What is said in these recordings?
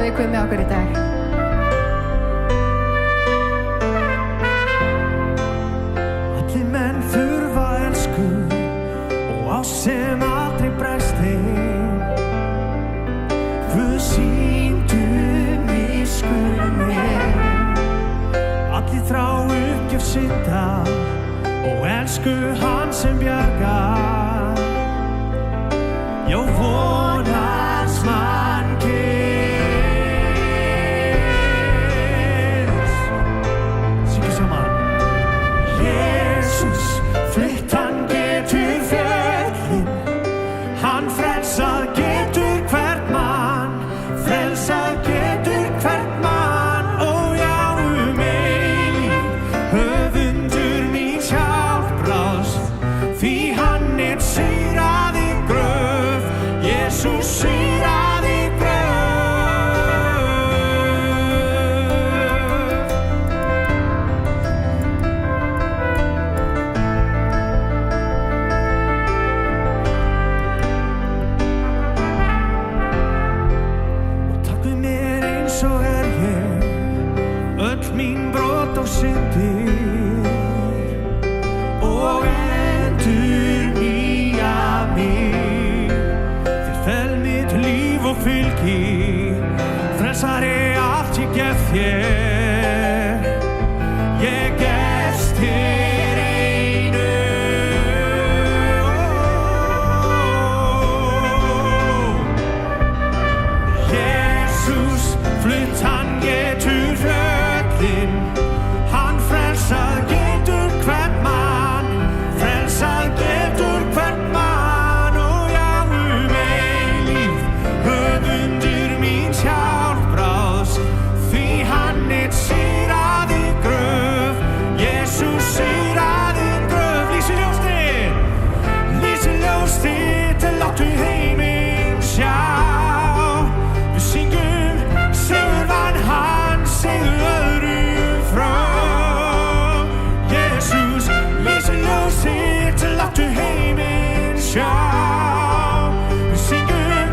er Guð með okkur í dag. Allir menn þurfa elsku og ást sem aldrei bregst þeim. Guð sýndu miskunn mér. Allir þrá uppgjöf synda og elsku hann sem bjargar. Já, von hans mannkins. Syngum saman. Jesus, flytt hann getur fjöllin, hann frelsað getur hvert mann, frelsað getur hvert mann. Ó já, eilíf, höfundur míns hjálpráðs, því hann sigraði gröf, Jesus sigraði mín brot og syndir og endurnýja mig. Þér fel mitt líf og fylgi, frelsari allt ég gef þér. Ég gefst þér einu. Jesus, flytt hann getur fjöllin, hann frelsað getur hvern mann, frelsað getur hvern mann. Ó já, eilíf, höfundur míns hjálpráðs, því hann sigraði gröf, Jesus sigraði gröf. Lýsi ljóstið til láttu heiminn sjá. Við syngjum sigurvann hann, sigur öðrum frá. Jesus, lýsi ljóstið til láttu heiminn sjá. Við syngjum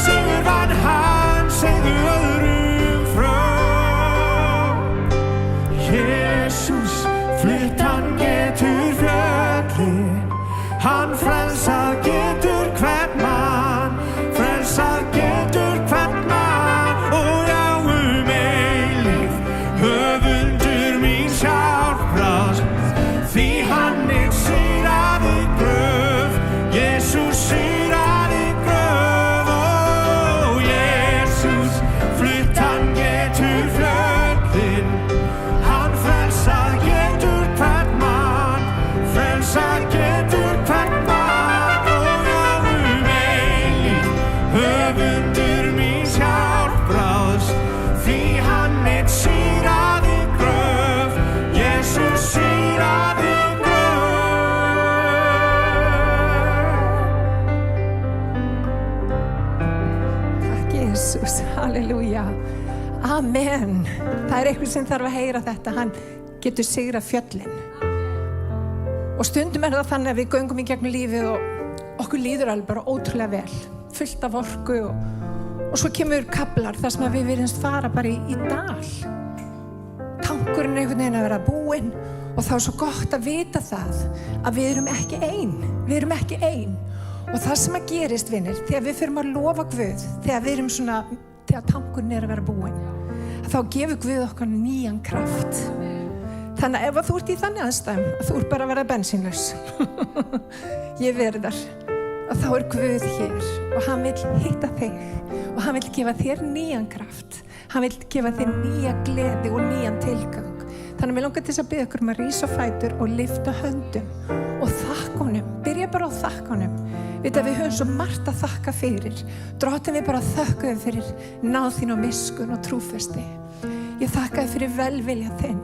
sigurvann hann, sigur öðrum frá. Jesus, flytt hann getur fjöllin, hann frelsað getur hvern mann, frelsað getur hvern mann. Ó já, eilíf, höfundur míns hjálpráðs, því hann sigraði gröf, Jesus sigraði gröf. Ó, Jesus, flytt hann getur fjöllin, hann frelsað getur hvern mann, frelsað getur hvern mann. Ó já, eilíf, höfundur míns hjálpráðs, því hann sigraði gröf, Jesus sigraði Takk Jesus, halleluja. Amen. Það einhver sem þarf að heyra þetta, hann getur sigrað fjöllin. Og stundum það þannig að við göngum í gegnum lífið og okkur líður alveg bara ótrúlega vel, fullt af orku og svo kemur kaflar þar sem að við virðumst fara bara í dal. Tankurinn einhvern veginn að vera búinn og þá er svo gott að vita það að við erum ekki ein. Við erum ekki ein. Og það sem að gerist, vinir, þegar við förum að lofa Guð, þegar við erum svona, þegar tankurinn að vera búinn, þá gefur Guð okkar nýjan kraft. Þannig að ef þú ert í þannig aðstæðum að þú ert bara að vera bensínlaus, ég verð þar, að þá er Guð hér og hann vill hitta þig og hann vill gefa þér nýjan kraft. Hann vill gefa þér nýja gleði og nýjan tilgang. Þannig að mér langar til þess að biðja ykkur að rísa á fætur og lyfta höndum og þakka honum. Byrja bara á þakka honum. Við höfum svo margt að þakka fyrir. Drottinn, við bara þökkum fyrir náð þín og miskunn og trúfesti. Ég þakka þér fyrir velvilja þinn.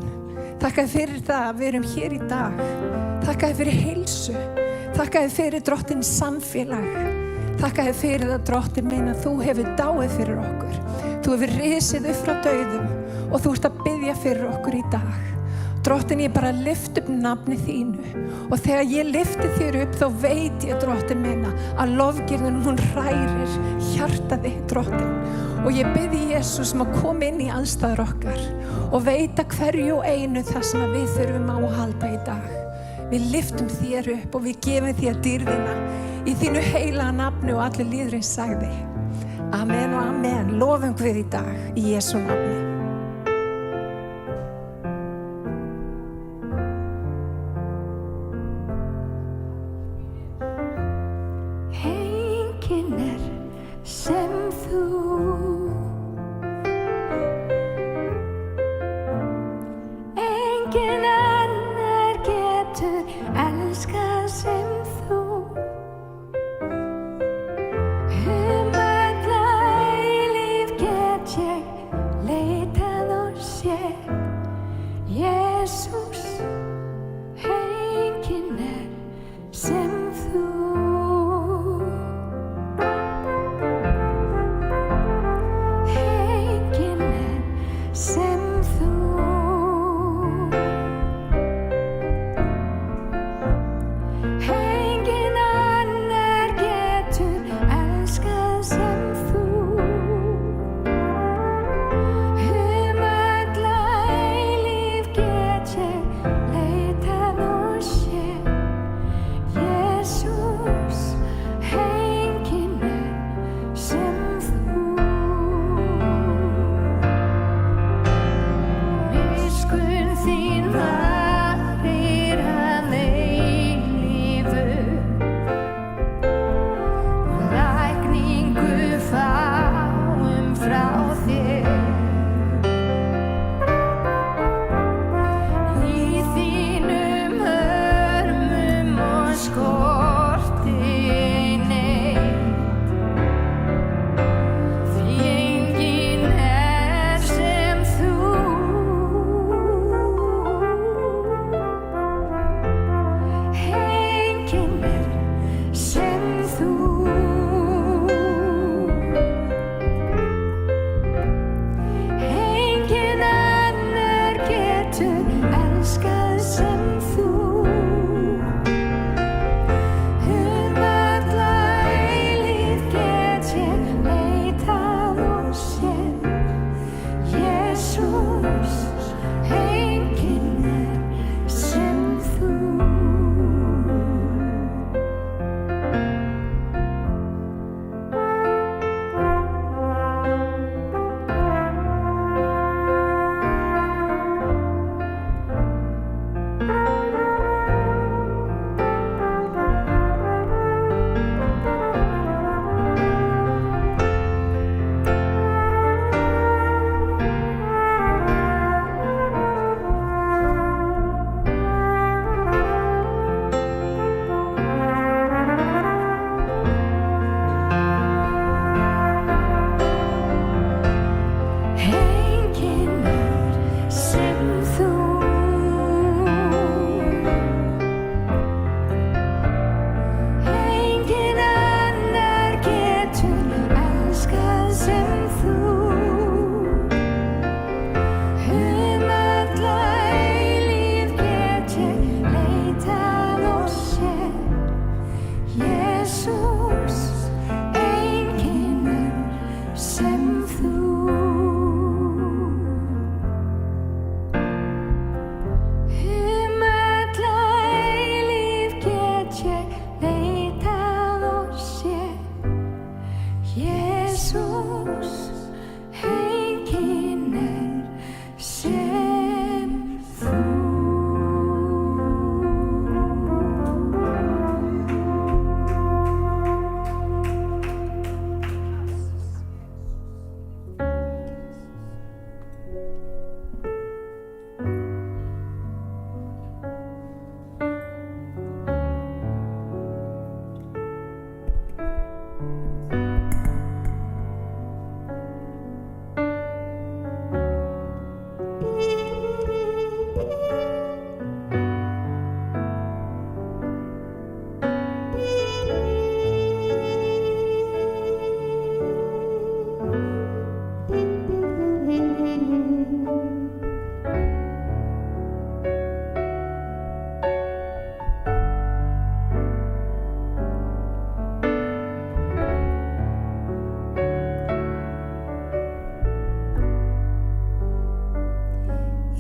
Þakka þér fyrir það að við erum hér í dag. Þakka þér fyrir heilsu. Þakka þér fyrir Drottinn samfélag. Þakka þér fyrir það, Drottinn minn, að þú hefur dáið fyrir okkur. Þú hefur risið upp frá dauðum og þú ert að biðja fyrir okkur í dag. Drottin, ég bara lyft upp nafni þínu og þegar ég lyfti þér upp þá veit ég, drottin minna, að lofgjörðin hún hrærir hjartaði, drottin. Og ég bið Jesús að koma inn í aðstæður okkar og veita hverju og einu það sem við þurfum á að halda í dag. Við lyftum þér upp og við gefum þér dýrðina í þínu heilaga nafni og allir líðurinn sagði. Amen og amen. Lofum Guð í dag í Jesú nafni. Sem þú enginn annar getur elskað sem þú alla eilífð get ég leit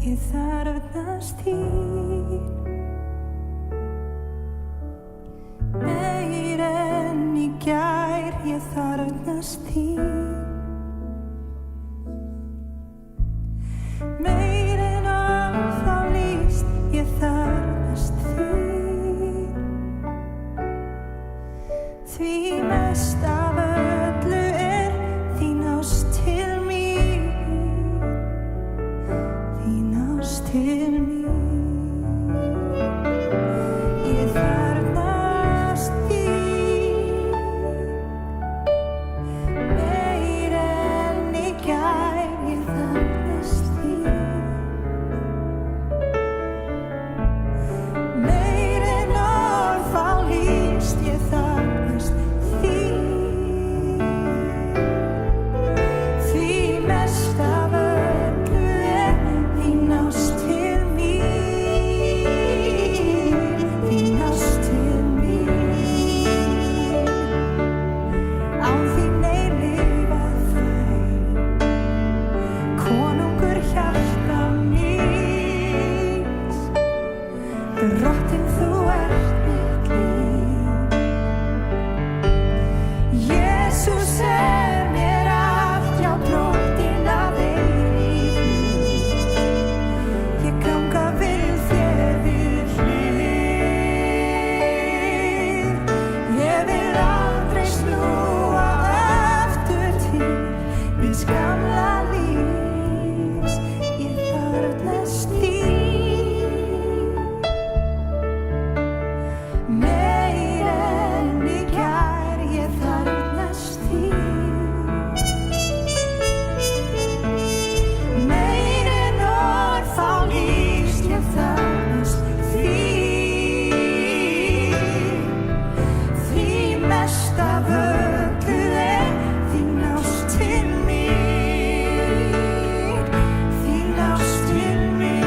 ég þarfnast þín. Meir en í gær, ég þarfnast þín. Meir en orð á lýst, ég þarfnast þín. Því mest af öllu þín ást til mín, þín ást til mín. Ég þarfnast þín, meir en í gær, ég þarfnast þín. Meir en orð á lýst, ég þarfnast þín. Því mest af öllu þín ást til mín, þín ást til mín. Án þín ei lifað þau, konungur hjarta míns. Drottinn, þú ert mitt líf. Jesús mér allt, já, Drottinn að eilífu. Ég ganga vil þér við hlið. Ég vil aldrei snúa aftur til míns gamla lífs. Ég þarfnast þín, meir en í gær, ég þarfnast þín. Meir en orð á lýst, ég þarfnast þín. Því mest af öllu þín ást til mín, þín ást til mín.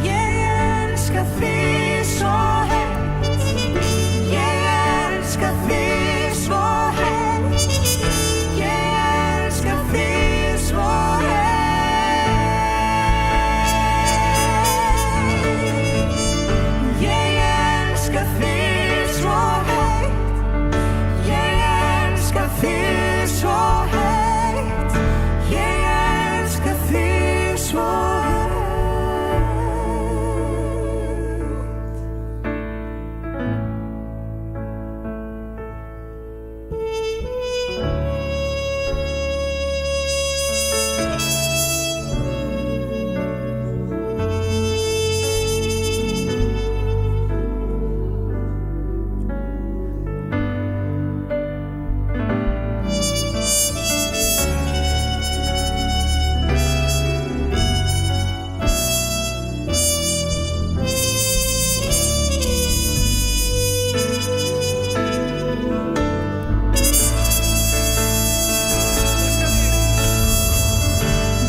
Ég elska þig svo heitt, ég elska þig svo heitt, ég elska þig svo heitt. Ég elska þig svo heitt, ég elska þig svo heitt, ég elska þig svo heitt.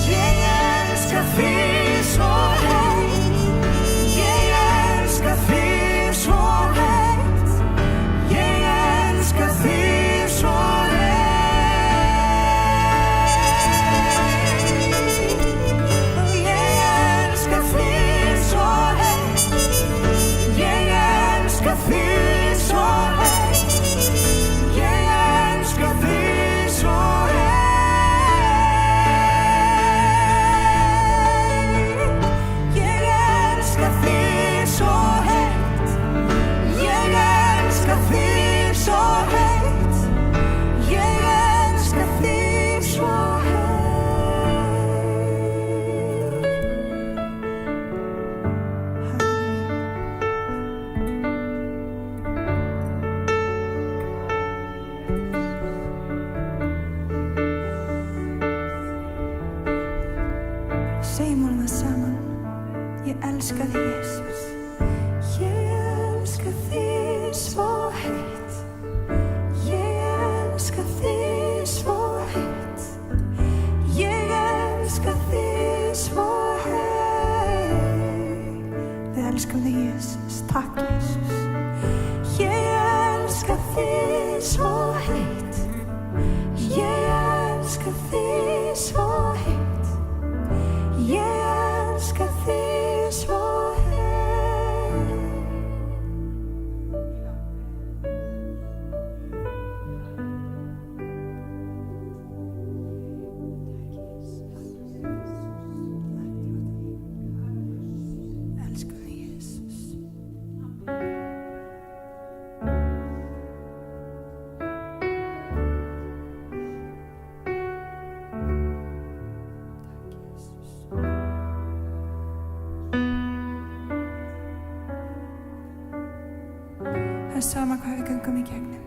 Ég elska þig svo heitt, ég elska þig svo heitt, ég elska þig svo heitt. Ég elska þig svo heitt, ég elska þig svo heitt, ég elska þig svo heitt. Ég elska þig svo heitt, ég elska þig svo heitt, ég elska þig svo Segjum honum það saman. Ég elska þig, Jesús. Ég elska þig svo heitt, ég elska þig svo heitt, ég elska þig svo heitt. Við elskum þig, Jesús. Takk, Jesús. Ég elska þig svo heitt, ég elska þig hvað við göngum í gegnum.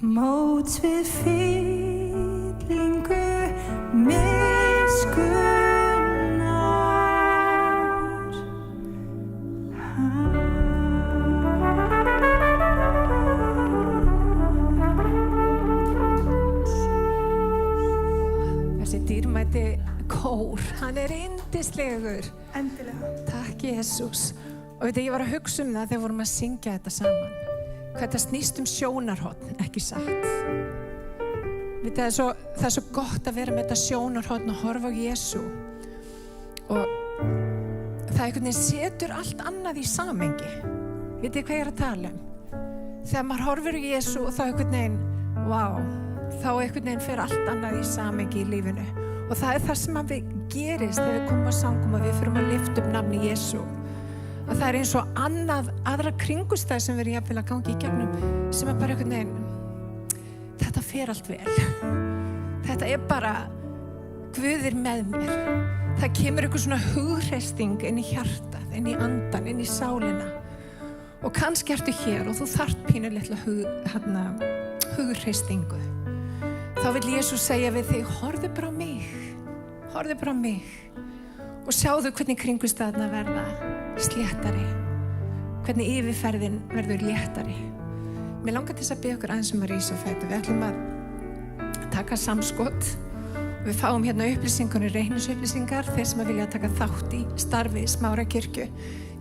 Mót við fyllingu miskunnar hans. Þessi dýrmæti kór, hann yndislegur. Endilega. Takk Jesús. Og veit, ég var að hugsa það þegar vorum að syngja þetta saman. Hvað þetta snýst sjónarhorn, ekki satt. Veit, það er svo gott að vera með þetta sjónarhorn og horfa á Jesú. Og það einhvern veginn setur allt annað í samhengi. Veit þið hvað ég er að tala um? Þegar maður horfir á Jesú og þá einhvern veginn, þá einhvern veginn fer allt annað í samhengi í lífinu. Og það er það sem við gerist þegar við komum að samkoma, við fyrir að lyfta upp nafni Jesú, að það eins og aðra kringustæð sem við erum jafnvel að gangi í gegnum, sem bara einhvern veginn, þetta fer allt vel. Þetta bara, Guð með mér. Það kemur eitthvað svona hugreisting inn í hjartað, inn í andan, inn í sálina. Og kannski ertu hér og þú þarft pínu litla hugreistingu. Þá vill Jesús segja við þig, horfðu bara á mig og sjáðu hvernig kringumstæðurnar verða sléttari, hvernig yfirferðin verður léttari. Mér langar til að biðja okkur aðeins að rísa á fætur. Við ætlum að taka samskot og við fáum hérna upplýsingar, reynisupplýsingar, þeir sem vilja taka þátt í starfi Smárakirkju.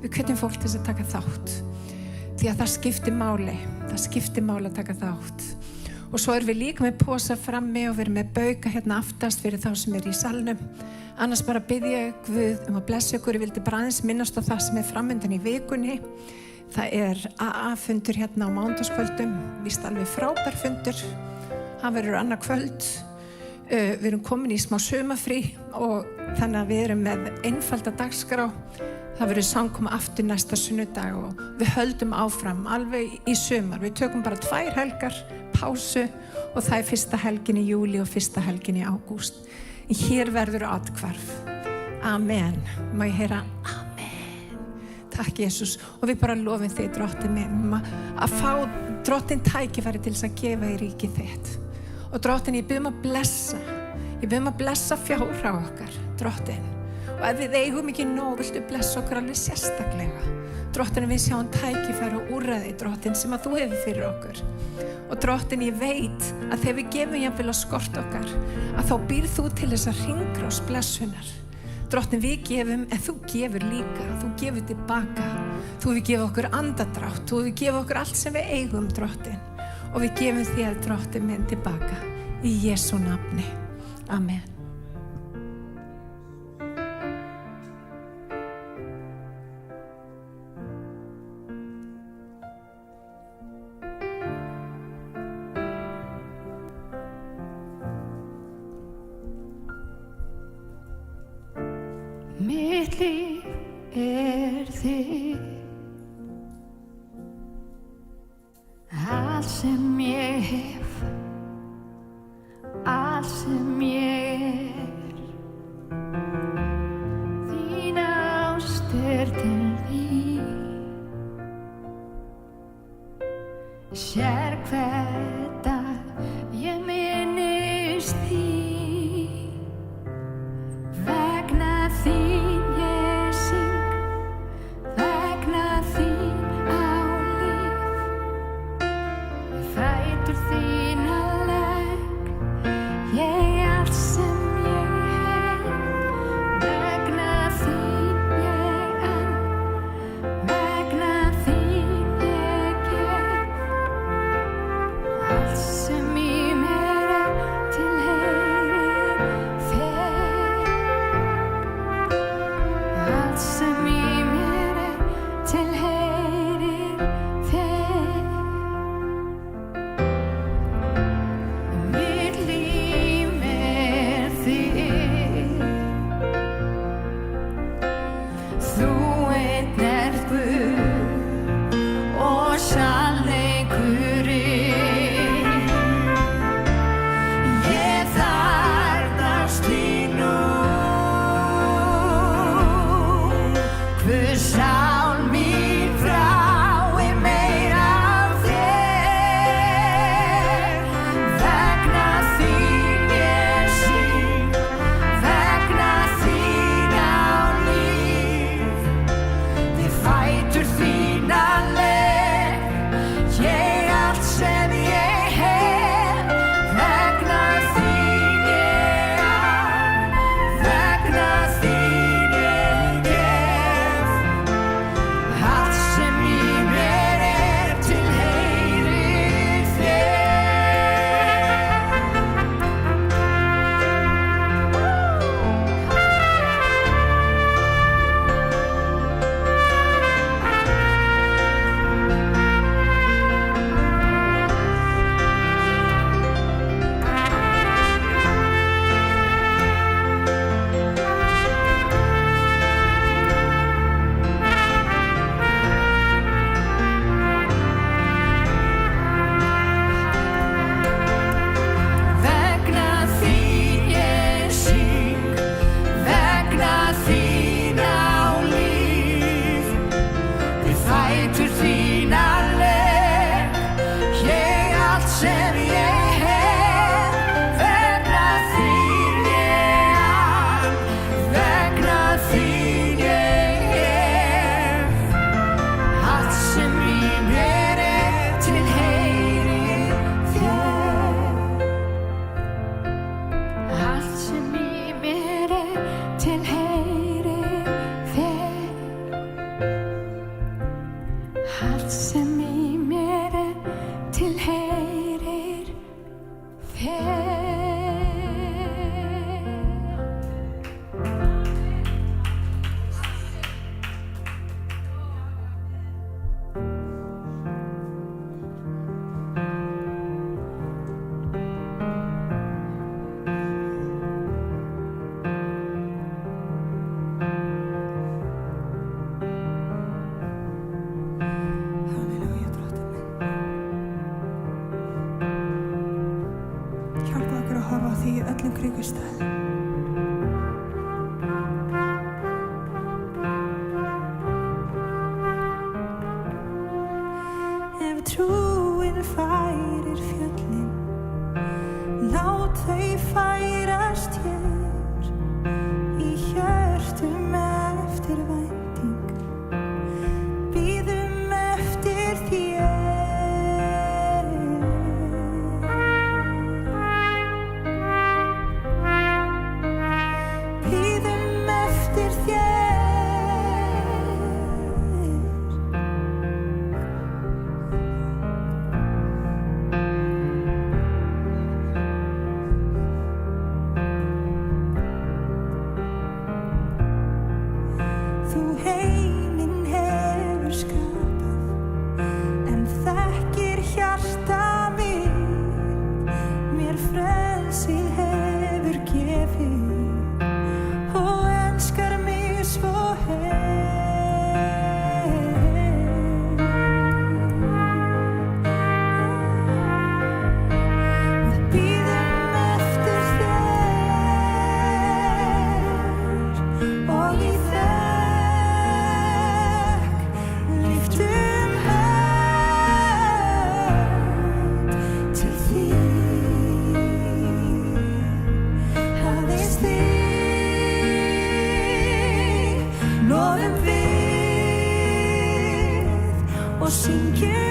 Við hvetjum fólk til að taka þátt því að það skiptir máli að taka þátt. Og svo erum við líka með posa frammi og við erum með bauka hérna aftast fyrir þá sem í salnum. Annars bara biðja Guð að blessa ykkur. Ég vildi bara aðeins minnast á það sem framundan í vikunni. Það AA-fundur hérna á mánudagskvöldum. Víst alveg frábær fundur. Hann verður annað kvöld. Við erum komin í smá sumarfrí og þannig að við erum með einfalda dagskrá. Það verður samkoma aftur næsta sunnudag og við höldum áfram alveg í sumar. Við tökum bara 2 helgar pásu og það fyrsta helgin í júli og fyrsta helgin í ágúst. Hér verður athvarf. Amen. Má ég heyra amen. Takk Jesús. Og við bara lofum þig, Drottinn minn, að fá Drottinn tækifæri til þess að gefa í ríkið þitt. Og Drottinn, ég bið að blessa fjárhag okkar, Drottinn. Og ef við eigum ekki nóg, viltu blessa okkur alveg sérstaklega. Drottinn, við sjáum tækifæri og úrræði, Drottinn, sem að þú hefur fyrir okkur. Og Drottinn, ég veit að þegar við gefum jafnvel að skort okkar, að þá býrð þú til þess að hringrás blessunar. Drottinn, við gefum, en þú gefur líka, þú gefur tilbaka. Þú hefur gefið okkur andadrátt, þú hefur gefið okkur allt sem við eigum, Drottinn. Og við gefum þér, Drottinn minn, tilbaka. Í Jesú nafni. Amen. Mitt líf þig, allt sem ég hef, allt sem ég þín ást til þín, hver dag ég minnist þín, vegna þín ég syng, vegna þín á líf, fætur þína legg, ég allt sem ég hef, vegna þín ég vegna þín ég gef, allt fætur þína legg, ég allt sem ég hef, vegna þín ég ann, vegna þín ég allt sem í mér tilheyrir þér, allt sem í mér tilheyrir þér, allt sem í mér tilheyrir þér. Halleluja, Drottinn minn. Hjálpa okkur að horfa á því í öllum kringumstæðum. Ef trúin færir fjöllin, lát þau færast hér í hjörtum eftir vænting, bíðum eftir þér. Bíðum eftir þér. Þú heiminn hefur skapað, en þekkir hjarta mitt, mér frelsið hefur gefið og elskar mig svo Við bíðum eftir þér og í þökk lyftum hönd til þín, aðeins þig loðum við og syngjum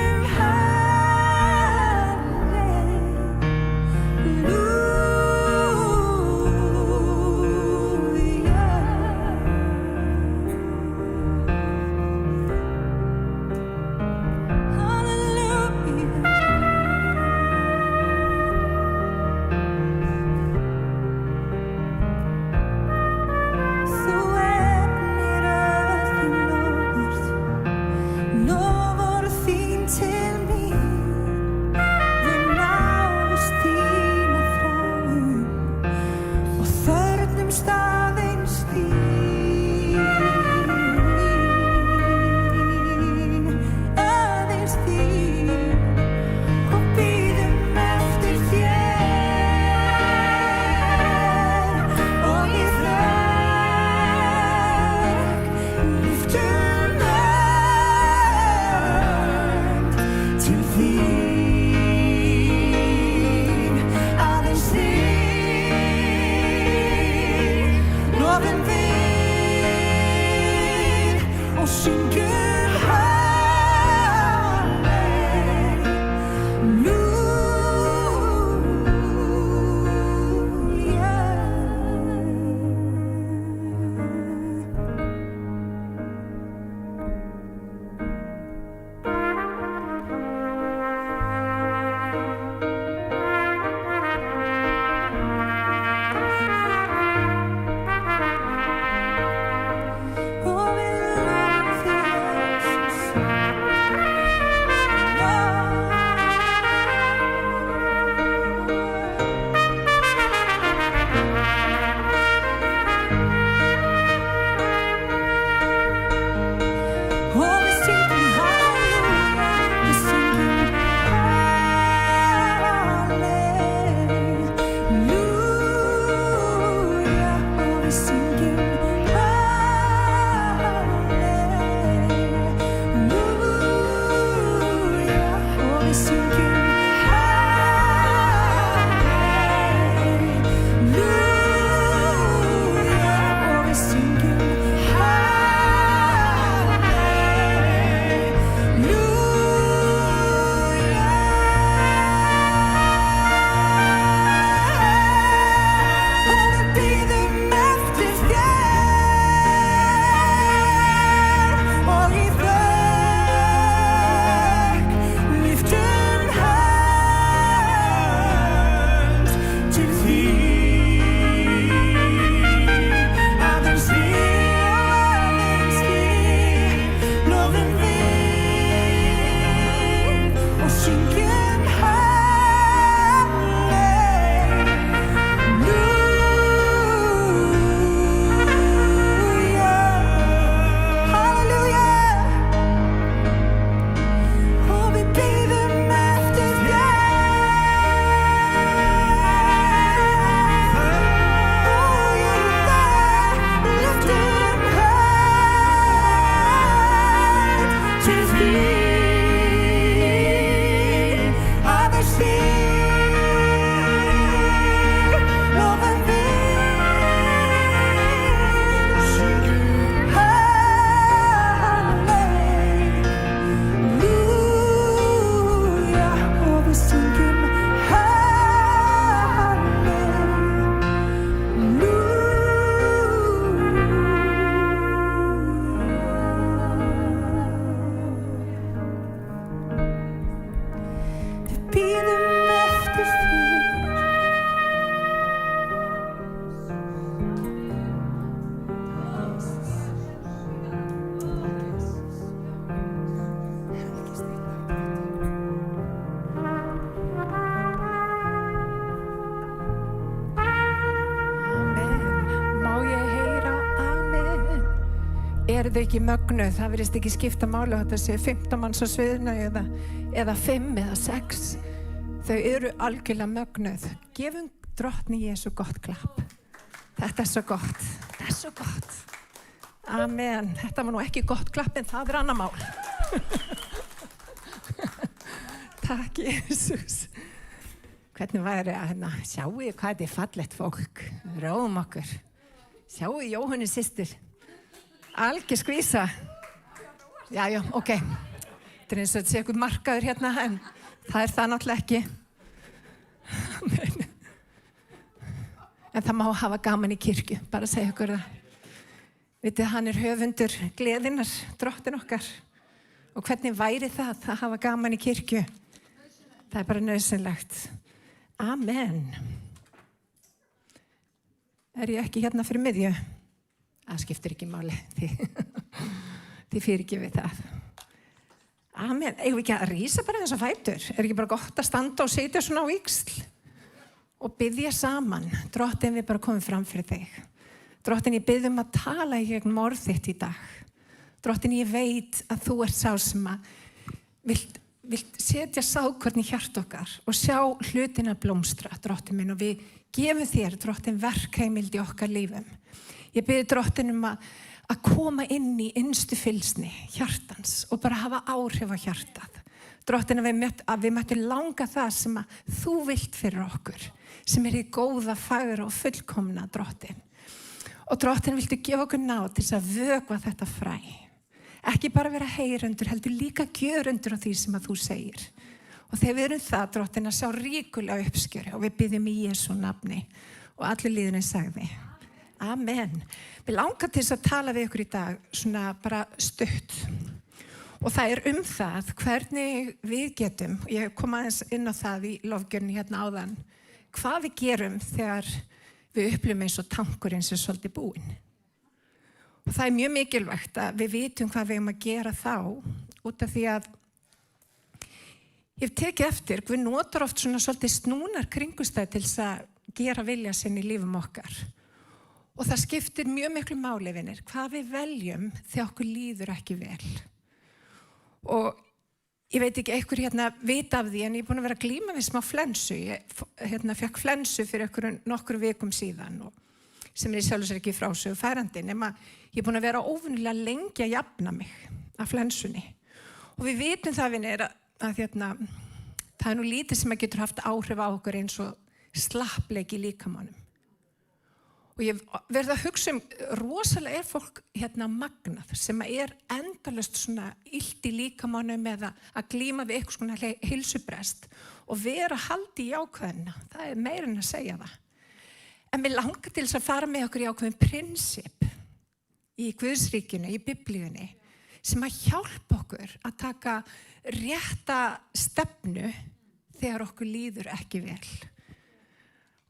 Þú efnir öll þín loforð þín til mín. aðeins þig lofum við. Halleluja, og við syngjum bíðum eftir þér. Má ég heyra amen? Eru þau ekki mögnuð? Það virðist ekki skipta máli að þetta séu 15 manns á sviðinu eða 5 eða 6. Þau eru algjörlega mögnuð. Gefum Drottni Jesú gott klapp. Þetta er svo gott. Þetta er svo gott. Amen. Þetta var nú ekki gott klapp en það er annað mál. Takk Jesús. Hvernig væri að sjáu hvað þetta er fallegt fólk. Róum okkur. Sjáu Jóhanni systur. Algjör skvísa. Já, ok. Þetta er eins og þetta sé eitthvað markaður hérna en það er það náttúrulega ekki. Amen. En það má hafa gaman í kirkju, bara að segja ykkur það. Vitið, hann er höfundur gleðinnar, Drottinn okkar. Og hvernig væri það að hafa gaman í kirkju? Það er bara nauðsynlegt. Amen. Er ég ekki hérna fyrir miðju? Það skiptir ekki máli. Þið fyrirgefið það. Amen. Eigum við ekki að rísa bara þess að fætur? Er ekki bara gott að standa og sitja svona á víxl? Og biðja saman. Drottinn, við bara komum fram fyrir þig. Drottinn, ég bið að tala í gegnum orð þitt í dag. Drottinn, ég veit að þú ert sá sem að vilt setja sáðkorn í hjart okkar og sjá hlutina blómstra, Drottinn minn, og við gefum þér, Drottinn, verkheimild í okkar lífum. Ég bið Drottinn að koma inn í innstu fylgsni hjartans og bara hafa áhrif á hjartað. Drottinn, að við möttum langa það sem að þú vilt fyrir okkur, sem er í góða, fagra og fullkomna, Drottinn. Og Drottinn, viltu gefa okkur náð til þess að vökva þetta fræ. Ekki bara vera heyrundur, heldur líka gjörundur á því sem að þú segir. Og þegar við erum það, Drottinn, að sjá ríkulega uppskjöru og við biðjum í Jesú nafni og allir líðurinn sagði. Amen. Við langar til þess að tala við ykkur í dag, svona bara stutt. Og það er það hvernig við getum, ég kom aðeins inn á það í lofgjörni hérna áðan, hvað við gerum þegar við upplifum eins og tankurinn sem er svolítið búinn. Og það er mjög mikilvægt að við vitum hvað við eigum að gera þá, út af því að ég hef tekið eftir, við notar oft svona svolítið snúnar kringumstæður til þess að gera vilja sinn í lífum okkar. Og það skiptir mjög miklu máli, vinir, hvað við veljum þegar okkur líður ekki vel. Og ég veit ekki einhver hérna vita af því, en ég er búin að vera að glíma við smá flensu. Ég fekk flensu fyrir nokkur vikum síðan, og sem er í sjálfu sér ekki frásögu færandi, nema ég er búin að vera óvenjulega lengi að jafna mig af flensunni. Og við vitum það, vinir, að það er nú lítið sem að getur haft áhrif á okkur eins og slappleiki í líkamannum. Og ég verði að hugsa rosalega fólk magnað sem er endalaust svona illt í líkamannum eða að glíma við eitthvað svona heilsubrest og vera haldi í ákveðina. Það er meira en að segja það. En mér langar til þess að fara með okkur í ákveðin prinsip í Guðsríkinu, í Biblíunni, sem að hjálpa okkur að taka rétta stefnu þegar okkur líður ekki vel.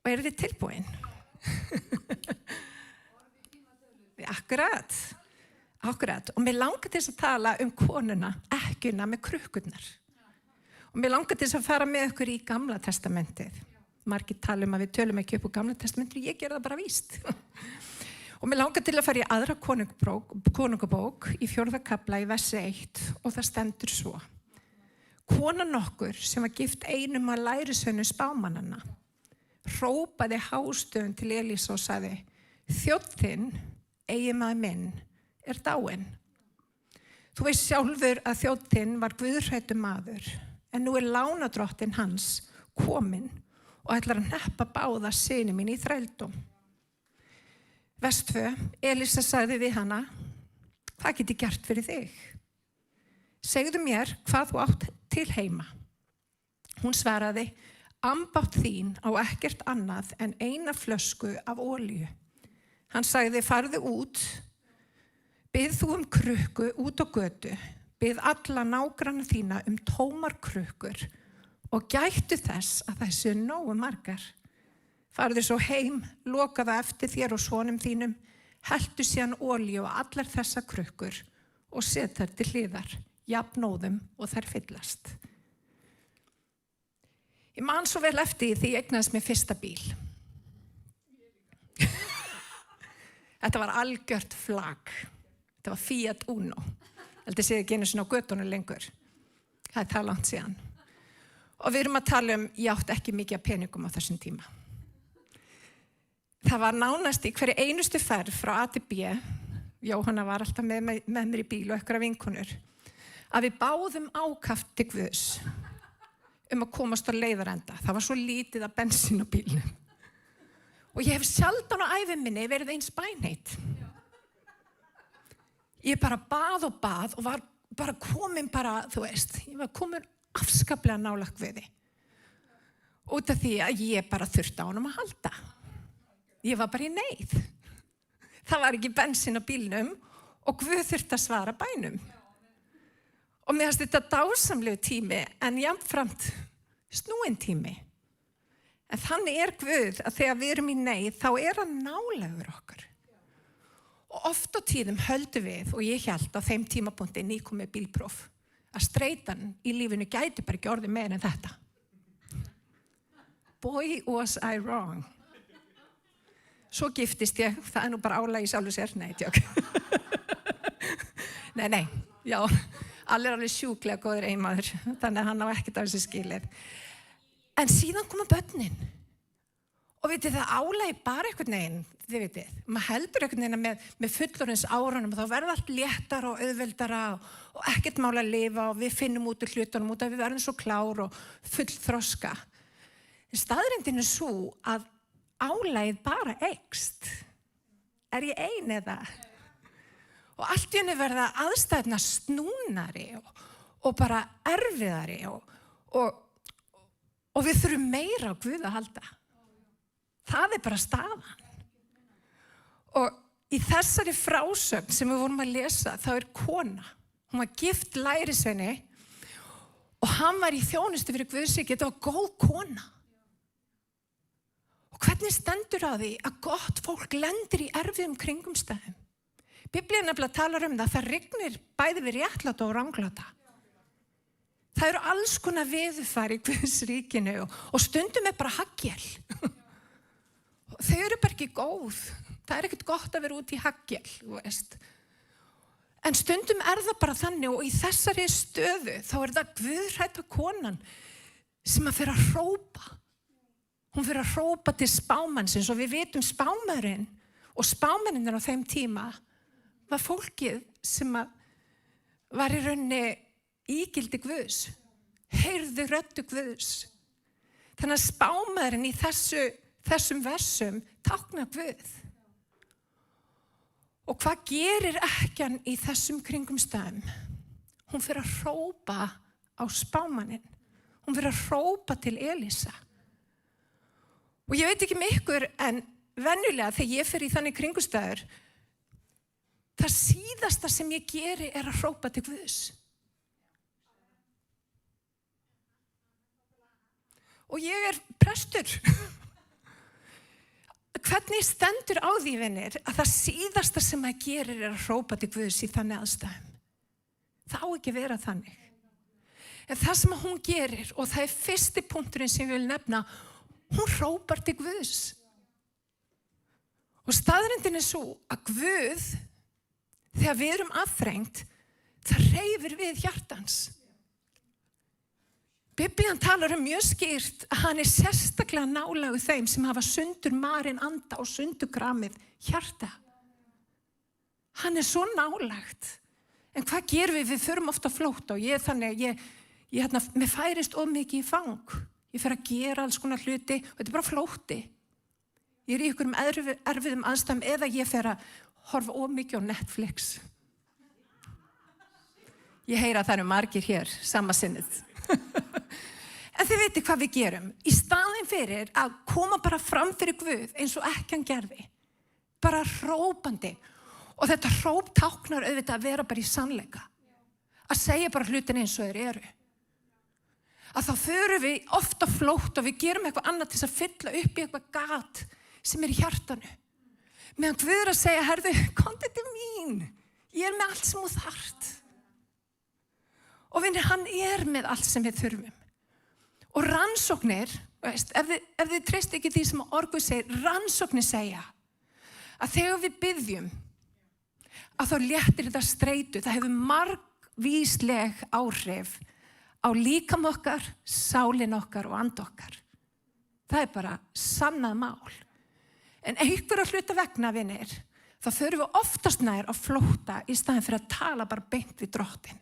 Og eru þið tilbúin? Akkurat. Og mér langar til þess að tala konuna, ekkjuna með krukkurnar. Og mér langar til þess að fara með okkur í Gamla testamentið. Margir tala að við tölum ekki upp á Gamla testamentið, ég ger það bara víst. Og mér langar til að fara í aðra konungabók í 4. kafla í versi 1 og það stendur svo. Konan okkur sem var gift einum af lærisveinum spámannanna hrópaði hástöfum til Elísa og sagði: þjónn þinn, eiginmaður minn, er dáinn. Þú veist sjálfur að þjónninn var guðhræddur maður, en nú lánadrottinn hans kominn og ætlar að hneppa báða syni mín í þrældóm. Vers 2, Elísa sagði við hana, hvað get ég gert fyrir þig? Segðu mér hvað þú átt til heima. Hún svaraði, ambátt þín á ekkert annað en eina flösku af olíu. Hann sagði, farðu út, bið þú krukku út á götu, bið alla nágranna þína tómar krukkur og gættu þess að það séu nógu margar. Farðu svo heim, loka það eftir þér og sonum þínum, heltu síðan olíu á allar þessa krukkur og set þær til hliðar, jafnóðum og þær fyllast. Ég man svo vel eftir því ég eignaðist mér fyrsta bíl. Þetta var algjört flak. Þetta var Fiat Uno. Þetta sé ekki einu sinni á götunum lengur. Það það langt síðan. Og við erum að tala ég átti ekki mikið af peningum á þessum tíma. Það var nánast í hverju einustu ferð frá A til B, Jóhanna var alltaf með mér í bíl og einhverja vinkonur, að við báðum ákaft til Guðs að komast á leiðarenda. Það var svo lítið af bensín á bílnum. Og ég hef sjaldan á ævi minni verið eins bænheit. Ég bara bað og var bara komin þú veist, ég var komin afskaplega nálægt Guði. Út af því að ég bara þurfti á honum að halda. Ég var bara í neyð. Það var ekki bensín á bílnum og Guð þurfti að svara bænum. Og mér fannst þetta dásamlegu tími en jafnframt snúinn tími. En þannig Guð að þegar við erum í neyð þá hann nálægur okkur. Og oft á tíðum höldum við, og ég hélt á þeim tímapunkti nýkomið bílpróf, að streitan í lífinu gæti bara ekki orðið meira en þetta. Boy, was I wrong. Svo giftist ég, það nú bara álag í sjálfu sér, nei, tjók. Nei, já, allir sjúklega góður eiginmaður, þannig að hann á ekkert af þessu skilið. En síðan koma börnin. Og vitið það álagi bara einhvern veginn, þið vitið, maður heldur einhvern veginn með fullorðins árunum, þá verður allt léttara og auðveldara og ekkert mál að lifa og við finnum út úr hlutunum út að við verðum svo klár og full þroska. Staðreyndin svo að álagið bara eykst. Ég ein eða? Og allt í henni verða aðstæðna snúnari og bara erfiðari og við þurfum meira á Guð að halda. Það bara staðan. Og í þessari frásögn sem við vorum að lesa, þá kona. Hún var gift lærisveini og hann var í þjónustu fyrir Guðsríki. Þetta var góð kona. Og hvernig stendur á því að gott fólk lendir í erfiðum kringumstæðum? Biblían nefnilega talar það rignir bæði við réttláta og rangláta. Það eru alls konar veðurfar í Guðsríkinu og stundum bara haglél. Þau eru bara ekki góð. Það ekkert gott að vera út í haglél, þú veist. En stundum það bara þannig og í þessari stöðu þá það guðhrædda konan sem að fer að hrópa. Hún fer að hrópa til spámannsins og við vitum spámaðurinn og spámenninn á þeim tíma var fólkið sem var í rauninni ígildi Guðs. Heyrðu röddu Guðs. Þannig að spámaðurinn í þessum versum táknar Guð. Og hvað gerir ekkjan í þessum kringumstæðum? Hún fer að hrópa á spámanninn. Hún fer að hrópa til Elísa. Og ég veit ekki með ykkur, en venjulega þegar ég fer í þannig kringumstæður, það síðasta sem ég geri að hrópa til Guðs. Og ég prestur. Hvernig stendur á því, vinir, að það síðasta sem maður gerir að hrópa til Guðs í þannig aðstæðum? Það á ekki vera þannig. En það sem hún gerir, og það fyrsti punkturinn sem ég vil nefna, hún hrópar til Guðs. Og staðreyndin svo að Guð, þegar við erum aðþrengt, það hreyfir við hjartans. Biblían talar mjög skýrt að hann sérstaklega nálægur þeim sem hafa sundur marinn anda og sundur kramið hjarta. Hann svo nálægt. En hvað gerum við? Við förum ofta flótt og mér færist of mikið í fang. Ég fer að gera alls konar hluti og þetta bara flótti. Ég í einhverjum erfiðum aðstæðum eða ég fer að horfa of mikið á Netflix. Ég heyra að það margir hér, sama sinnið. En þið veitir hvað við gerum. Í staðinn fyrir að koma bara fram fyrir Guð eins og ekki hann gerði. Bara hrópandi. Og þetta hróp táknar auðvitað að vera bara í sannleika. Að segja bara hlutin eins og þeir eru. Að þá förum við ofta flótt og við gerum eitthvað annað til að fylla upp í eitthvað gat sem í hjartanu. Meðan Guð að segja, herðu, komdu til mín. Ég með allt sem þú þarft. Og vinir, hann með allt sem við þurfum. Og rannsóknir, ef þið treyst ekki því sem Guð segir, rannsóknir segja að þegar við biðjum að þá léttir þetta streitu. Það hefur margvísleg áhrif á líkam okkar, sálin okkar og and okkar. Það bara sannað mál. En einhverja hluta vegna, vinir, þá förum við oftast nær að flótta í staðinn fyrir að tala bara beint við Drottinn.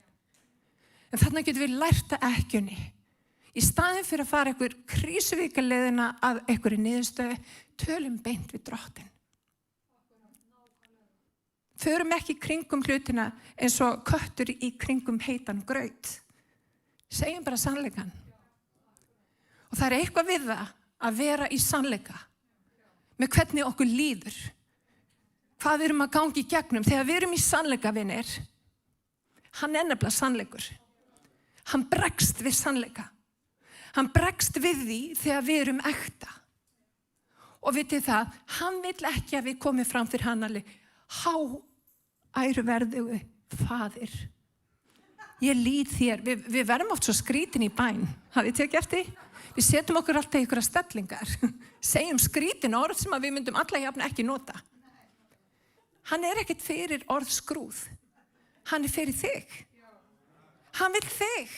En þarna getum við lært að ekkjunni. Í staðinn fyrir að fara einhver krísuvíkaleiðina að einhverju niðurstöðu, tölum beint við Drottinn. Förum ekki kringum hlutina eins og köttur í kringum heitan graut. Segjum bara sannleikann. Og það eitthvað við það að vera í sannleika. Með hvernig okkur líður. Hvað við erum að gangi í gegnum. Þegar við erum í sannleika, vinir, hann nefnilega sannleikur. Hann bregst við sannleika. Hann bregst við því þegar við erum ekta. Og vitið það, hann vill ekki að við komum fram fyrir hann alveg, æruverðugu faðir. Ég lýð þér. Við verðum oft svo skrítin í bæn. Hafið þið gert því? Við setjum okkur alltaf í einhverja stellingar. Segjum skrítin orð sem við myndum alla jafna ekki nota. Hann ekkert fyrir orð skrúð. Hann fyrir þig. Hann vill þig.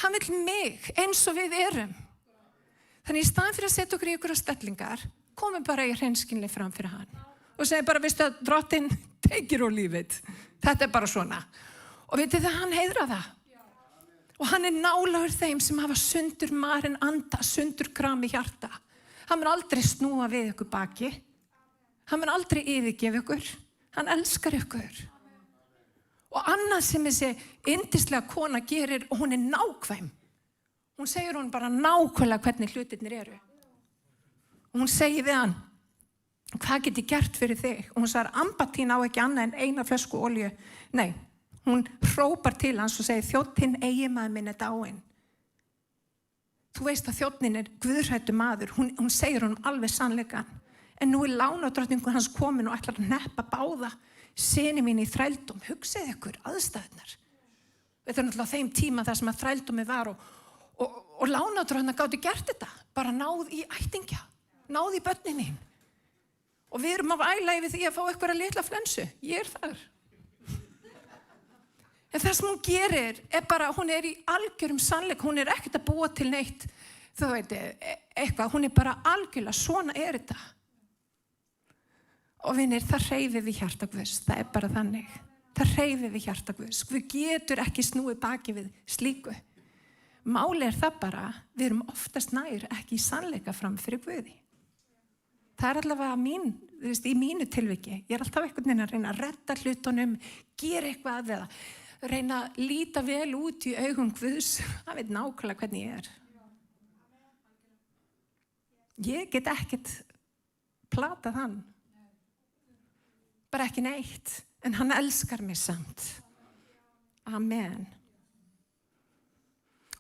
Hann vill mig eins og við erum. Þannig í staðinn fyrir að setja okkur í einhverja stellingar, komum bara í hreinskilni fram fyrir hann. Og segjum bara, veistu að Drottinn teikir á lífið. Þetta bara svona. Og vitið það, hann heiðrar það. Og hann nálægur þeim sem hafa sundur marinn anda, sundur krami hjarta. Hann mun aldrei snúa við ykkur baki. Hann mun aldrei yfirgefa ykkur. Hann elskar ykkur. Og annað sem þessi yndislega kona gerir, og hún nákvæm. Hún segir hún bara nákvæmlega hvernig hlutirnir eru. Og hún segir við hann, hvað get ég gert fyrir þig? Og hún sagði, Ambatín á ekki annað en eina flösku olíu. Nei, hún hrópar til hans og segir, þjónninn eiginmaður minn dáinn. Þú veist að þjónninn guðhræddur maður. Hún segir honum alveg sannleikann. En nú lánadrottningur hans komin og ætlar að neppa báða syni mín í þrældóm. Hugsið ykkur aðstæðnar. Þetta náttúrulega þeim tíma þar sem að þrældómi var og lánadrottnar gátu gert þetta. Bara náð í ættingja. Náð í börnin mín. Og við erum að æla yfir því að fá eitthvað litla flensu. Ég þar. En það sem hún gerir bara, hún í algjörum sannleik. Hún ekkert að búa til neitt. Þú veit, eitthvað. Hún bara algjörlega, svona þetta. Og vinir, það hreyfir við hjarta Guðs. Það bara þannig. Það hreyfir við hjarta Guðs. Guð getur ekki snúið baki við slíku. Máli það bara, við erum oftast nær ekki í sannleika fram fyrir Guði. Það allavega í mínu tilviki. Ég alltaf einhvern veginn að reyna að redda hlutunum, gera eitthvað eða reyna að líta vel út í augum Guðs. Það veit nákvæmlega hvernig ég er. Ég get ekkert platað hann. Bara ekki neitt. En hann elskar mig samt. Amen.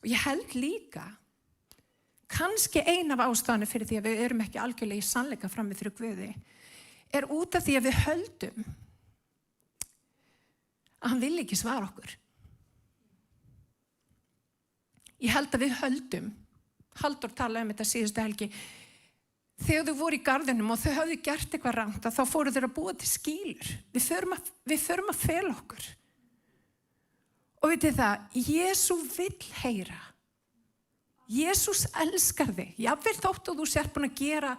Og ég held líka, kannski ein af ástæðunum fyrir því að við erum ekki algjörlega í sannleika frammi fyrir Guði, út af því að við höldum að hann vil ekki svara okkur. Ég held að við höldum, Halldór talaði þetta síðustu helgi, þegar þau voru í garðinum og þau höfðu gert eitthvað rangt, þá fóru þeir að búa til skýlur. Við förum að fela okkur. Og vitið það, Jesú vill heyra. Jesús elskar þig. Jafnvel þótt og þú sér búin að gera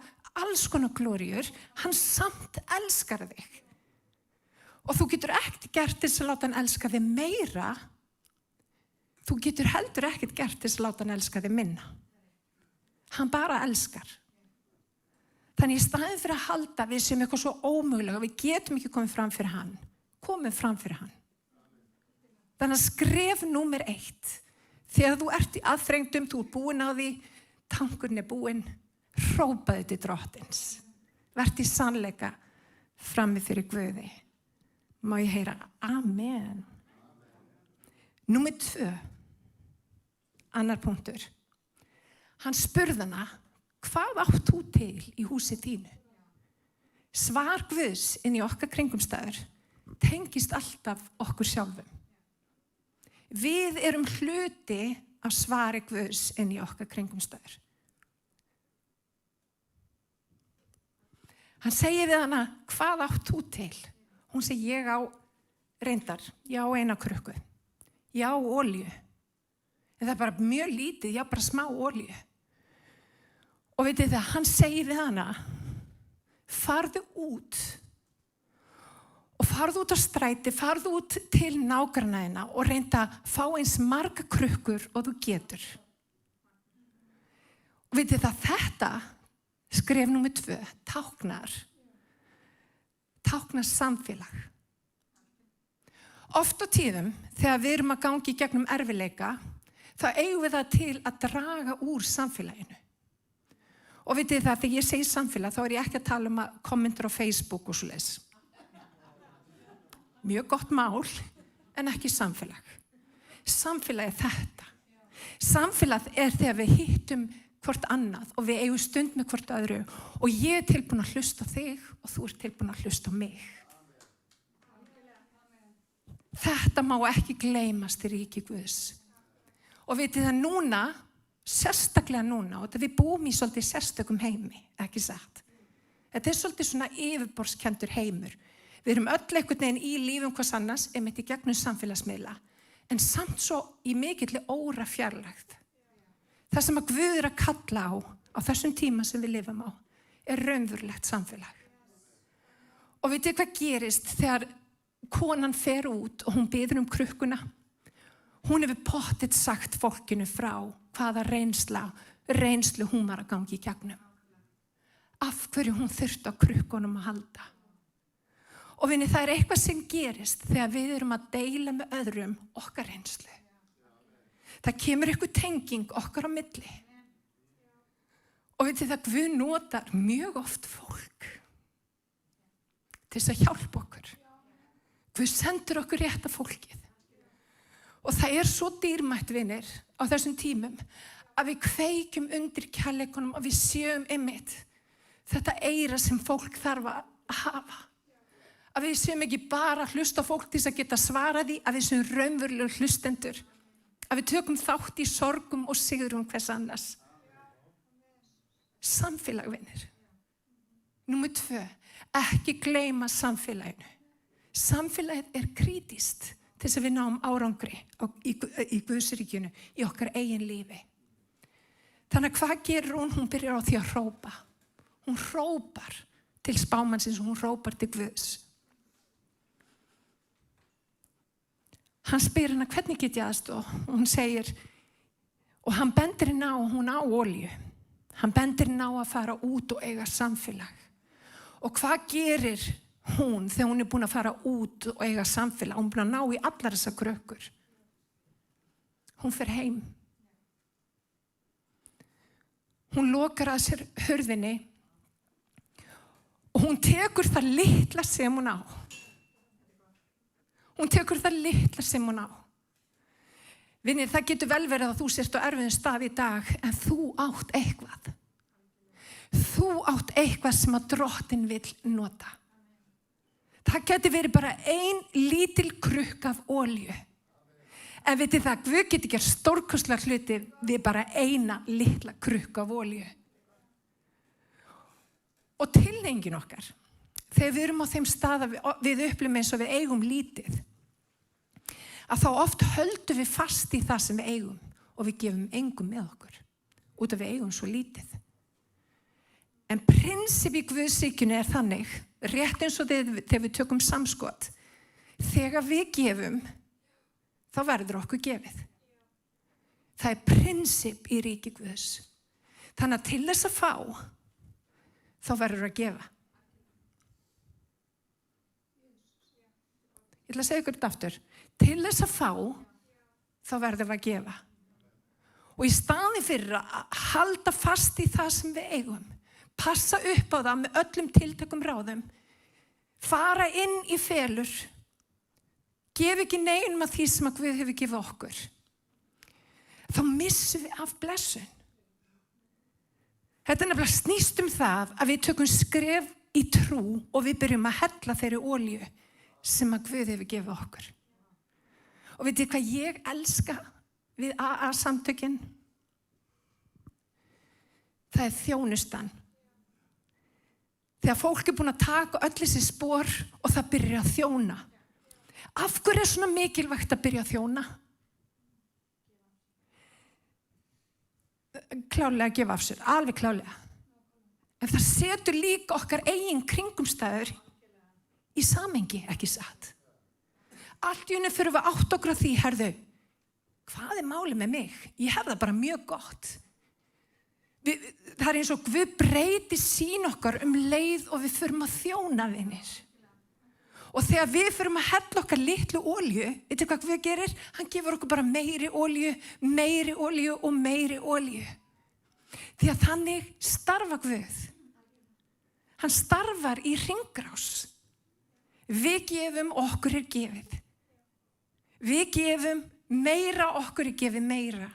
alls konar glóríur, hann samt elskar þig. Og þú getur ekkert gert til þess að láta hann elska þig meira. Þú getur heldur ekkert gert til þess að láta hann elska þig minna. Hann bara elskar. Þannig í staðinn fyrir að halda við sem eitthvað svo ómögulega, við getum ekki komið fram fyrir hann. Komið fram fyrir hann. Þannig að skref númer 1. Þegar þú ert í aðþrengdum, þú ert búin á því, tankurinn búinn, hrópaðu til drottins. Vertu í sannleika frammi fyrir Guði. Má ég heyra amen. Númer 2. Annar punktur. Hann spurði hana, hvað átt þú til í húsi þínu? Svar Guðs inn í okkar kringumstæður tengist alltaf okkur sjálfum. Við erum hluti af svari Guðs inn í okkar kringumstæður. Hann segir við hana, hvað átt þú til? Hún segir, ég á reyndar, ég á eina krukku, ég á olíu. En það er bara mjög lítið, ég á bara smá olíu. Og veitir það, hann segir við hana, farðu út og farðu út á stræti, farðu út til nágrannaðina og reynda að fá eins marga krukkur og þú getur. Og veitir það, þetta skref númer 2, táknar samfélag. Oft á tíðum, þegar við erum að gangi gegnum erfiðleika, þá eigum við það til að draga úr samfélaginu. Og vitið það, þegar ég segi samfélag, þá er ég ekki að tala um að kommentar á Facebook og svoleiðis. Mjög gott mál, en ekki samfélag. Samfélag er þetta. Samfélag er þegar við hittum hvort annað og við eigum stund með hvort öðru og ég er tilbúin að hlusta á þig og þú ert tilbúin að hlusta á mig. Þetta má ekki gleymast í ríki Guðs. Og vitið það núna, sérstaklega núna, og þetta við búum í svolítið sérstökum heimi, ekki satt. Þetta er svolítið svona yfirborðskendur heimur. Við erum öll einhvern veginn í lífum hvers annars, einmitt í gegnum samfélagsmiðla, en samt svo í mikilli órafjarlægð. Það sem að Guð er að kalla á þessum tíma sem við lifum á, er raunverulegt samfélag. Og vitið hvað gerist þegar konan fer út og hún biður krukkuna? Hún hefur pottið sagt fólkinu frá hvaða reynslu hún var að gangi í gegnum. Af hverju hún þurfti á krukkunum að halda. Og vinni, það er eitthvað sem gerist þegar við erum að deila með öðrum okkar reynslu. Það kemur eitthvað tenging okkar á milli. Og veit þið það, Guð notar mjög oft fólk til þess að hjálpa okkur. Guð sendur okkur rétta fólkið. Og það er svo dýrmætt, vinir, á þessum tímum, að við kveikjum undir kærleikunum og við sjöum einmitt þetta eyra sem fólk þarf að hafa. Að við séum ekki bara að hlusta á fólk til þess að geta svarað því, að við séum raunverulega hlustendur. Að við tökum þátt í sorgum og sigrum hvers annars. Samfélag, vinir. Númer 2, ekki gleyma samfélaginu. Samfélagið er krítískt til þess að við náum árangri í Guðsríkinu, í okkar eigin lífi. Þannig að hvað gerir hún? Hún byrjar á því að hrópa. Hún hrópar til spámannsins og hún hrópar til Guðs. Hann spyr hana, hvernig get ég aðstoð? Og hún segir, og hann bendir henni á, hún á olíu. Hann bendir henni á að fara út og eiga samfélag. Og hvað gerir hún þegar hún er búin að fara út og eiga samfélag? Hún er búin að ná í allar þessar krukkur. Hún fer heim. Hún lokar að sér hurðinni og hún tekur það litla sem hún á. Hún tekur það litla sem hún á. Vinir, það getur vel verið að þú sért á erfiðum stað í dag, en þú átt eitthvað. Þú átt eitthvað sem að Drottinn vill nota. Það getur verið bara ein lítil krukka af olíu. En vitið það, Guð getur gert stórkostlega hluti við bara eina litla krukka af olíu. Og tilhneigingin okkar, þegar við erum á þeim stað að við upplifum eins og við eigum lítið, að þá oft höldum við fast í það sem við eigum og við gefum engum með okkur, út af við eigum svo lítið. En prinsip í Guðsríkinu er þannig, rétt eins og þegar við tökum samskot, Þegar við gefum, þá verður okkur gefið. Það er prinsip í ríki Guðs. Þannig að til þess að fá, þá verður að gefa. Ég ætla að segja ykkur þetta aftur. Til þess að fá, þá verður að gefa. Og í staði fyrir að halda fast í það sem við eigum, passa upp á það með öllum tiltökum ráðum, fara inn í felur, gef ekki neinum af því sem að Guð hefur gefið okkur, þá missum við af blessun. Þetta er nefnilega snýst það að við tökum skref í trú og við byrjum að hella þeirri olíu sem að Guð hefur gefið okkur. Og veitir hvað ég elska við AA-samtökin? Það er þjónustan. Þegar fólk er búin að taka öll þessi spor og það byrjar að þjóna. Af hverju er svona mikilvægt að byrja að þjóna? Klárlega að gefa af sér, alveg klárlega. En það setur líka okkar eigin kringumstæður í samhengi, ekki satt. Allt í einu fyrir við átt okkur á því, herðu, hvað er málið með mig? Ég hef það bara mjög gott. Það er eins og Guð breyti sýn okkar leið og við förum að þjóna vinir. Og þegar við förum að hella okkar litlu olíu, veitir hvað Guð gerir? Hann gefur okkur bara meiri olíu og meiri olíu. Því að þannig starfa Guð. Hann starfar í hringrás. Við gefum, okkur er gefið. Við gefum meira, okkur er gefið meira.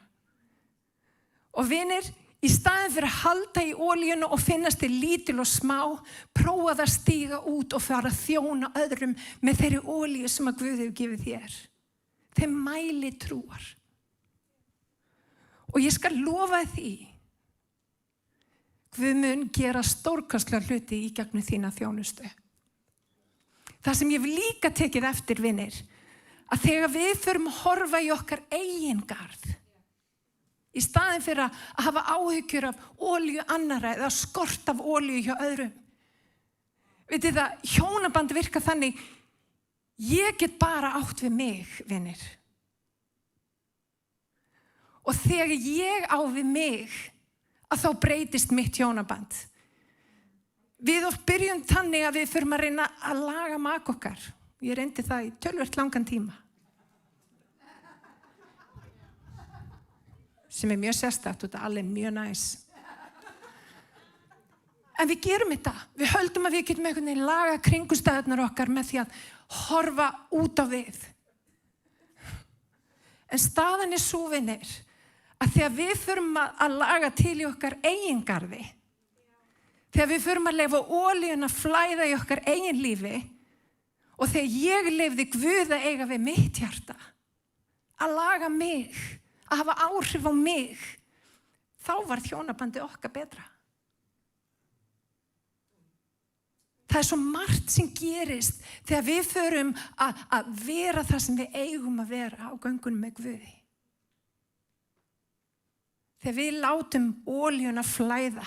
Og vinir, í staðin fyrir að halda í olíuna og finnast þér lítil og smá, prófa að stíga út og fara að þjóna öðrum með þeirri olíu sem að Guð hefur gefið þér. Þeim mæli trúar. Og ég skal lofa því, Guð mun gera stórkostlega hluti í gegnum þína þjónustu. Það sem ég hef líka tekið eftir, vinir, að þegar við förum að horfa í okkar eigin garð, í staðin fyrir að hafa áhyggjur af olíu annarra eða skort af olíu hjá öðrum. Vitið það, hjónaband virka þannig, ég get bara átt við mig, vinir. Og þegar ég á við mig, að þá breytist mitt hjónaband. Við oft byrjum þannig að við förum að reyna að laga maka okkar. Ég reyndi það í töluvert langan tíma. Sem er mjög sérstakt og þetta alveg mjög næs. En við gerum þetta. Við höldum að við getum einhvern veginn laga kringumstæðurnar okkar með því að horfa út á við. En staðan er svo, vinir, að þegar við förum að laga til í okkar eigin garði, þegar við förum að leyfa olíuna að flæða í okkar eigin lífi og þegar ég leyfði Guð að eiga við mitt hjarta, að laga mig, að hafa áhrif á mig, þá var hjónabandi okkar betra. Það er svo margt sem gerist þegar við förum að vera það sem við eigum að vera á göngunum með Guði. Þegar við látum olíuna flæða,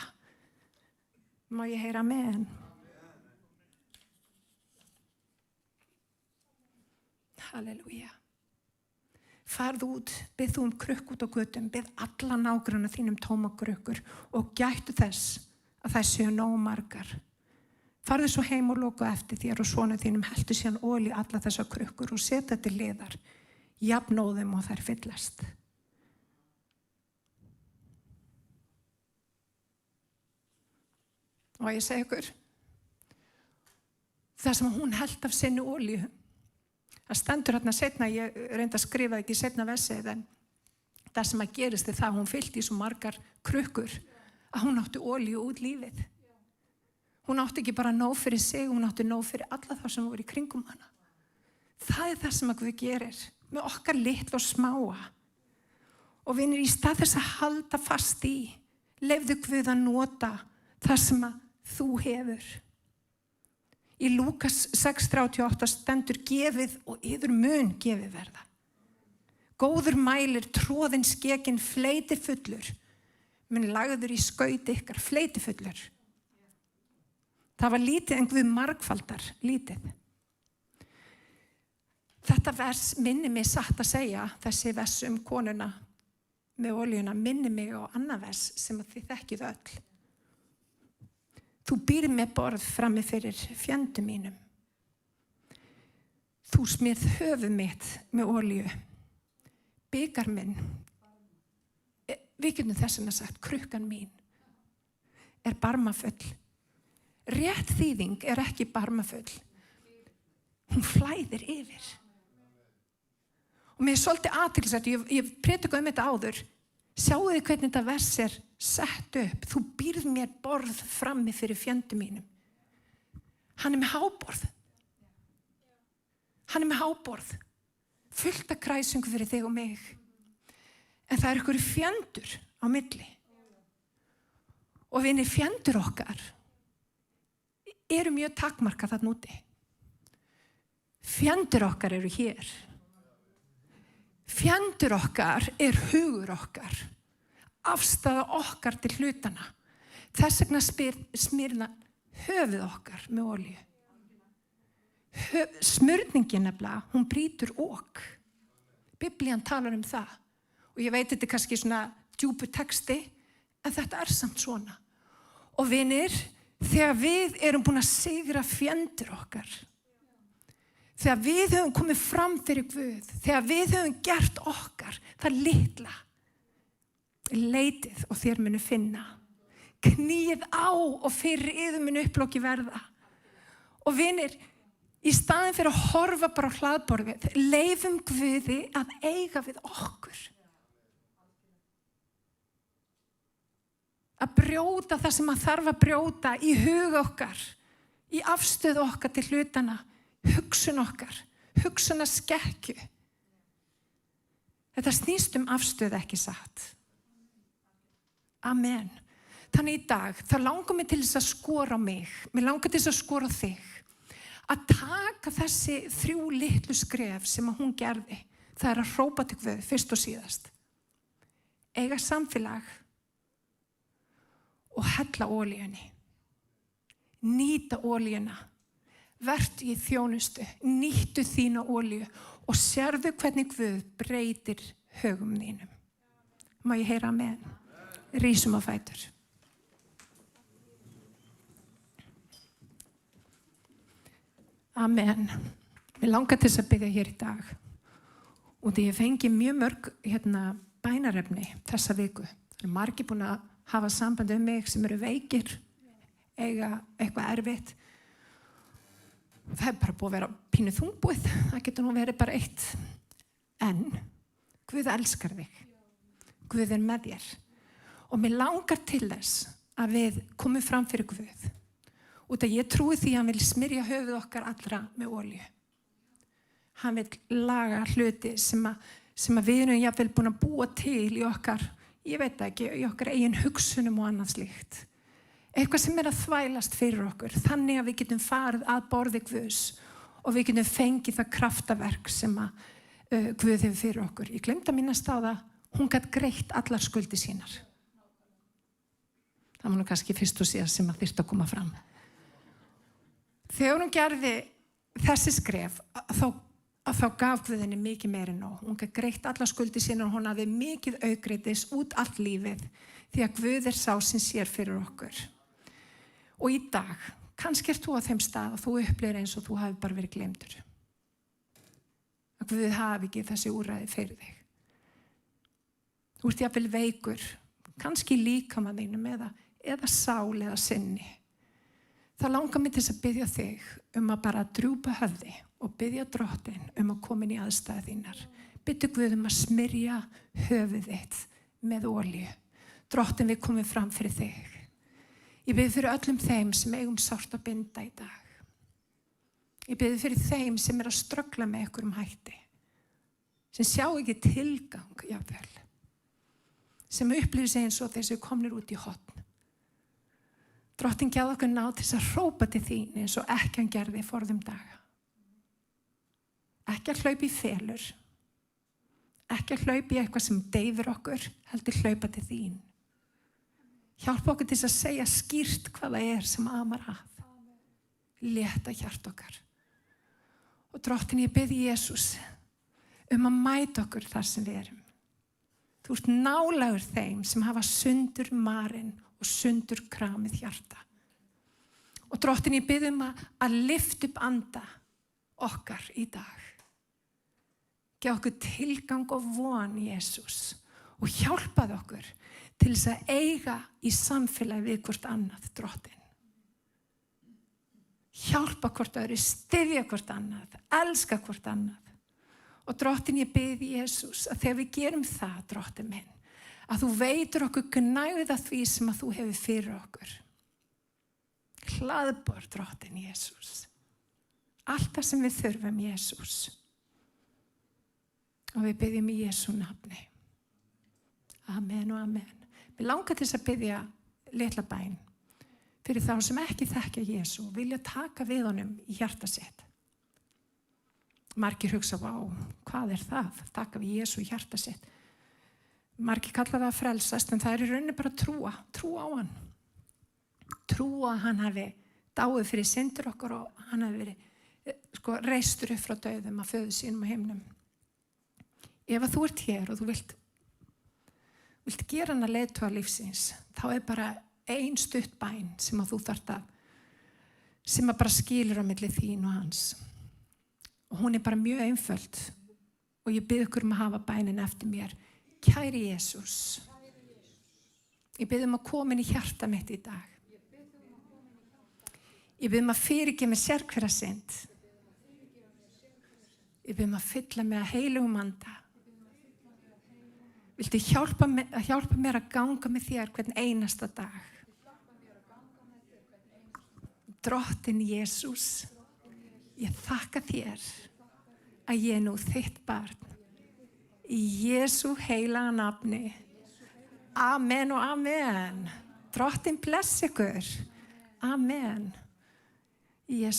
má ég heyra amen? Halleluja. Farðu út, bið þú krukk út á götum, bið alla nágranna þínum tóma krukkur og gættu þess að þær séu nógu margar. Farðu svo heim og loka eftir þér og svona þínum heldu síðan olíu alla þessar krukkur og setja til hliðar, jafnóðum og þær fyllast. Og ég segi ykkur, það sem hún held af sinni olíu, það stendur hérna seinna, ég reyndi að skrifa ekki seinna vessið, en það sem að gerist er það að hún fyllti í svo margar krukkur að hún átti olíu út lífið. Hún átti ekki bara nóg fyrir sig, hún átti nóg fyrir alla þá sem voru í kringum hana. Það er það sem að Guð gerir með okkar litla og smáa. Og vinir, í stað þess að halda fast í, leyfðu Guð að nota það sem að þú hefur. Í Lúkas 6:38 stendur gefið og yður mun gefið verða. Góður mælir, troðinn skekinn, fleiti fullur, mun lagður í skaut ykkar, fleiti fullur. Það var lítið en Guð margfaldar lítið. Þetta vers minnir mig satt að segja, þessi vers konuna með olíuna, minnir mig á annað vers sem að þið þekkið öll. Þú býrð með borð frammi fyrir fjendum mínum. Þú smyrð höfuð mitt með olíu. Bikar minn, við getum þess vegna sagt, krukkan mín er barmafull. Rétt þýðing er ekki barmafull. Hún flæðir yfir. Og mér er svolítið athyglisvert, ég predika þetta áður. Sjáu þið hvernig þetta vers er sett upp. Þú býrð mér borð frammi fyrir fjendum mínum. Hann er með háborð. Hann er með háborð. Fullt af kræsingu fyrir þig og mig. En það er ykkur fjendur á milli. Og vinir, fjendur okkar eru mjög takmarkað þarna úti. Fjendur okkar eru hér. Fjendur okkar er hugur okkar. Afstaða okkar til hlutana. Þess vegna smyrna höfuð okkar með olíu. Smörningin nefnilega, hún brýtur ok. Biblían talar um það. Og ég veit þetta er kannski svona djúpu texti, en þetta er samt svona. Og vinir, þegar við erum búin að sigra fjendur okkar, þegar við höfum komið fram fyrir Guð, þegar við höfum gert okkar, það litla, leitið og þér munu finna. Kníið á og fyrir yður munu upplóki verða. Og vinir, í staðin fyrir að horfa bara á hlaðborðið, leifum Guði að eiga við okkur. Að brjóta það sem að þarf að brjóta í hug okkar, í afstöðu okkar til hlutana, hugsun okkar, hugsunarskekkju. Þetta snýst afstöðu, ekki satt. Amen. Þannig í dag, það langar mig til þess að skora á mig, mér langar til þess að skora á þig, að taka þessi 3 litlu skref sem að hún gerði. Það er að hrópa til Guð fyrst og síðast. Eiga samfélag og hella olíunni. Nýta olíuna. Vertu í þjónustu, nýttu þína olíu og sérðu hvernig Guð breytir högum þínum. Má ég heyra amen? Rísum á fætur. Amen. Mér langar til þess að biðja hér í dag. Og því ég fengi mjög mörg bænarefni þessa viku. Það eru margir búin að hafa samband um mig sem eru veikir, eiga eitthvað erfitt. Það er bara búið að vera pínu þungbúið. Það getur nú verið bara eitt. En Guð elskar þig. Guð er með þér. Og mér langar til þess að við komum fram fyrir Guð. Út að ég trúi því að hann vil smyrja höfuð okkar allra með olíu. Hann vil laga hluti sem að við erum jafnvel búin að búa til í okkar, ég veit ekki, í okkar eigin hugsunum og annað slíkt. Eitthvað sem er að þvælast fyrir okkur, þannig að við getum farið að borði Guðs og við getum fengið það kraftaverk sem að Guð hefur fyrir okkur. Ég glemdi að minnast á það, hún gat greitt allar skuldir sínar. Það var nú kannski fyrst og síðast sem að þyrfti að koma fram. Þegar hún gerði þessi skref, þá gaf Guð henni mikið meira en nóg. Hún gat greitt allar skuldir sínar og hún hafði mikið aukreitis út allt lífið því að Guð er sá sem sér fyrir okkur. Og í dag, kannski ert þú á þeim stað og þú upplifir eins og þú hafi bara verið gleymdur. Að Guð hafi ekki þessi úrræði fyrir þig. Þú ert jafnvel veikur, kannski líkama þínum eða sál eða sinni. Það langar mig til þess að biðja þig að bara drjúpa höfði og biðja Drottinn að koma inn í aðstæður þínar. Biðdu Guð að smyrja höfuð þitt með olíu. Drottinn, við komum fram fyrir þig. Ég biði fyrir öllum þeim sem eigum sárt að binda í dag. Ég biði fyrir þeim sem að ströggla með einhverjum hætti. Sem sjá ekki tilgang, jafnvel. Sem upplifir sig eins og þessi komnir út í hotn. Drottinn gæði okkur náð til þess að hrópa til þín eins og ekki hann gerði forðum daga. Ekki að hlaupa í felur. Ekki að hlaupa í eitthvað sem deyfir okkur, heldur hlaupa til þín. Hjálpa okkur til þess að segja skýrt hvað það er sem amar að. Létta hjart okkar. Og drottin, ég bið Jesús að mæta okkur þar sem við erum. Þú ert nálægur þeim sem hafa sundur marinn og sundur kramið hjarta. Og drottin, ég bið að lyfta upp anda okkar í dag. Gef okkur tilgang og von, Jesús, og hjálpaðu okkur til þess að eiga í samfélagi við hvort annað, drottin. Hjálpa hvort öðru, styðja hvort annað, elska hvort annað. Og drottin, ég bið Jesús að þegar við gerum það, drottin minn, að þú veitir okkur gnægða því sem að þú hefur fyrir okkur. Hlaðbor, drottin Jesús. Allt það sem við þurfum, Jesús. Og við biðjum í Jesú nafni. Amen og amen. Við langar til þess að biðja litla bæn fyrir þá sem ekki þekkja Jesú, vilja taka við honum í hjarta sitt. Margir hugsa, vá, hvað er það? Taka við Jesú í hjarta sitt. Margir kalla það að frelsast, en það er í rauninni bara trúa á hann. Trúa að hann hafi dáið fyrir syndir okkur og hann hafi verið reistur upp frá dauðum af föður sínum og himnum. Ef að þú ert hér og þú vilt gera hann að leiðtoga lífsins, þá er bara ein stutt bæn sem að þú þarft sem að bara skilur á milli þín og hans. Og hún er bara mjög einföld og ég bið ykkur að hafa bænin eftir mér. Kæri Jesús, ég bið að koma inn í hjarta mitt í dag. Ég bið að fyrirgefa mig sérhverja synd. Ég bið að fylla mig að heilugum anda. Viltu hjálpa mér að ganga með þér hvern einasta dag. Drottin Jesús, ég þakka þér að ég er nú þitt barn. Í Jesú heilaga nafni. Amen og amen. Drottin bless ykkur. Amen. Í Jesú